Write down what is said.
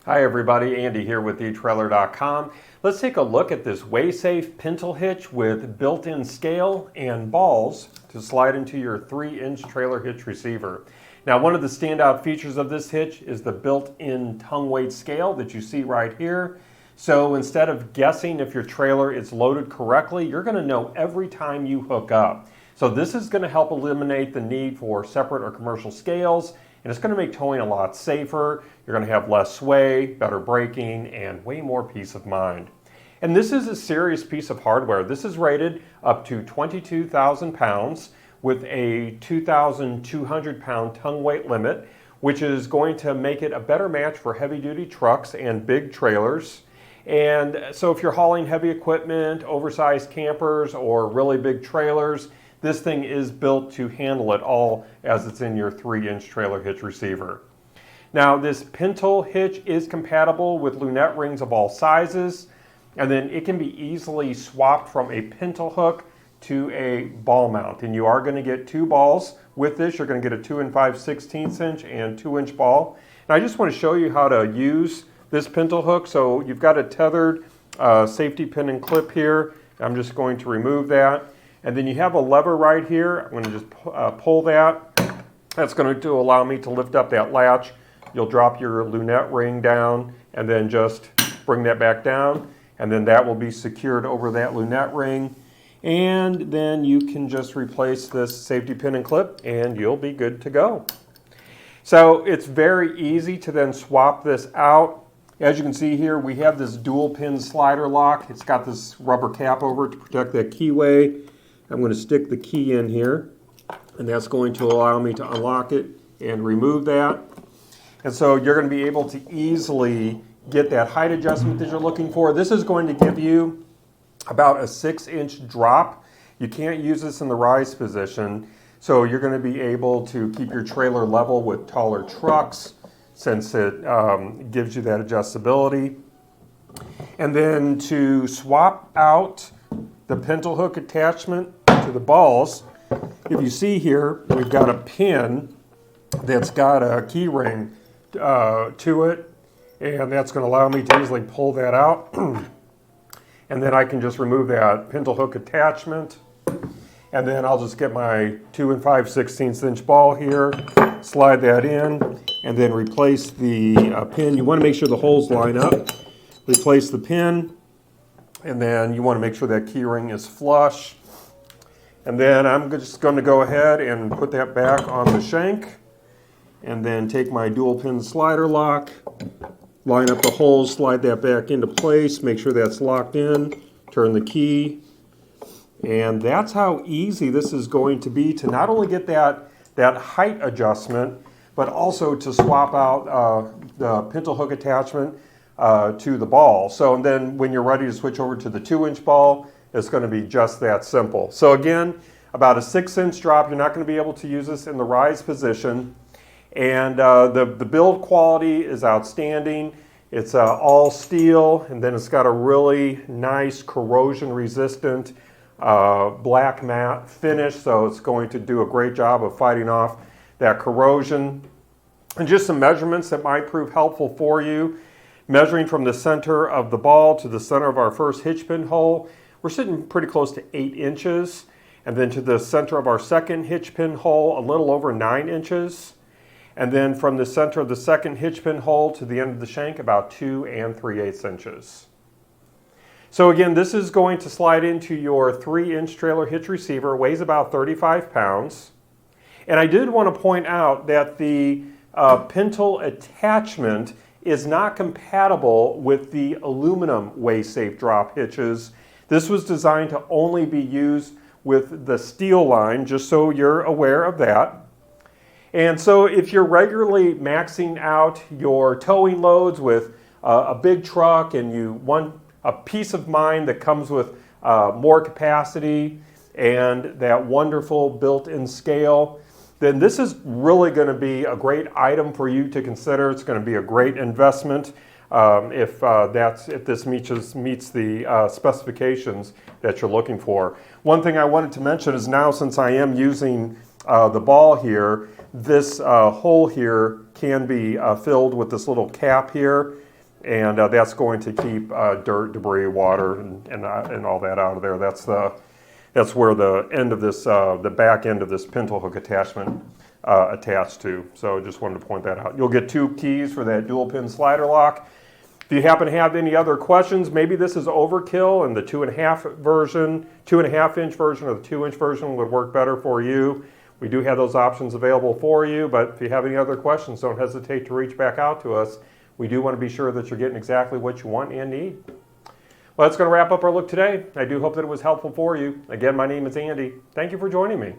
Hi everybody, Andy here with thetrailer.com. Let's take a look at this Weigh Safe Pintle Hitch with built-in scale and balls to slide into your 3-inch trailer hitch receiver. Now, one of the standout features of this hitch is the built-in tongue weight scale that you see right here. So instead of guessing if your trailer is loaded correctly, you're going to know every time you hook up. So this is going to help eliminate the need for separate or commercial scales, and it's going to make towing a lot safer. You're going to have less sway, better braking, and way more peace of mind. And this is a serious piece of hardware. This is rated up to 22,000 pounds with a 2,200 pound tongue weight limit, which is going to make it a better match for heavy-duty trucks and big trailers. And so if you're hauling heavy equipment, oversized campers, or really big trailers, this thing is built to handle it all as it's in your 3-inch trailer hitch receiver. Now, this pintle hitch is compatible with lunette rings of all sizes, and then it can be easily swapped from a pintle hook to a ball mount. And you are going to get 2 balls with this. You're going to get a 2 5/16 inch and 2-inch ball. And I just want to show you how to use this pintle hook. So you've got a tethered safety pin and clip here. I'm just going to remove that. And then you have a lever right here. I'm going to just pull that. That's going to allow me to lift up that latch. You'll drop your lunette ring down and then just bring that back down. And then that will be secured over that lunette ring. And then you can just replace this safety pin and clip and you'll be good to go. So it's very easy to then swap this out. As you can see here, we have this dual pin slider lock. It's got this rubber cap over it to protect that keyway. I'm going to stick the key in here, and that's going to allow me to unlock it and remove that. And so you're going to be able to easily get that height adjustment that you're looking for. This is going to give you about a 6-inch drop. You can't use this in the rise position, so you're going to be able to keep your trailer level with taller trucks since it gives you that adjustability. And then to swap out the pintle hook attachment to the balls, if you see here, we've got a pin that's got a key ring to it, and that's going to allow me to easily pull that out. And then I can just remove that pintle hook attachment, and then I'll just get my 2 5/16 inch ball here, slide that in, and then replace the pin. You want to make sure the holes line up. Replace the pin, and then you want to make sure that key ring is flush. And then I'm just going to go ahead and put that back on the shank, and then take my dual pin slider lock, line up the holes, slide that back into place, make sure that's locked in, turn the key, and that's how easy this is going to be to not only get that height adjustment, but also to swap out the pintle hook attachment to the ball. So and then when you're ready to switch over to the 2-inch ball, it's going to be just that simple. So again, about a 6-inch drop. You're not going to be able to use this in the rise position. And the build quality is outstanding. It's all steel, and then it's got a really nice corrosion resistant black matte finish. So it's going to do a great job of fighting off that corrosion. And just some measurements that might prove helpful for you. Measuring from the center of the ball to the center of our first hitch pin hole, we're sitting pretty close to 8 inches. And then to the center of our second hitch pin hole, a little over 9 inches. And then from the center of the second hitch pin hole to the end of the shank, about 2 3/8 inches. So again, this is going to slide into your 3-inch trailer hitch receiver. It weighs about 35 pounds. And I did want to point out that the pintle attachment is not compatible with the aluminum Weigh Safe drop hitches. This was designed to only be used with the steel line, just so you're aware of that. And so if you're regularly maxing out your towing loads with a big truck and you want a peace of mind that comes with more capacity and that wonderful built-in scale, then this is really going to be a great item for you to consider. It's going to be a great investment if this meets the specifications that you're looking for. One thing I wanted to mention is now, since I am using the ball here, this hole here can be filled with this little cap here. and that's going to keep dirt, debris, water, and all that out of there. That's where the end of this, the back end of this pintle hook attachment attached to. So just wanted to point that out. You'll get 2 keys for that dual pin slider lock. If you happen to have any other questions, maybe this is overkill and the 2.5 version, 2.5-inch version or the 2-inch version would work better for you. We do have those options available for you, but if you have any other questions, don't hesitate to reach back out to us. We do want to be sure that you're getting exactly what you want and need. Well, that's going to wrap up our look today. I do hope that it was helpful for you. Again, my name is Andy. Thank you for joining me.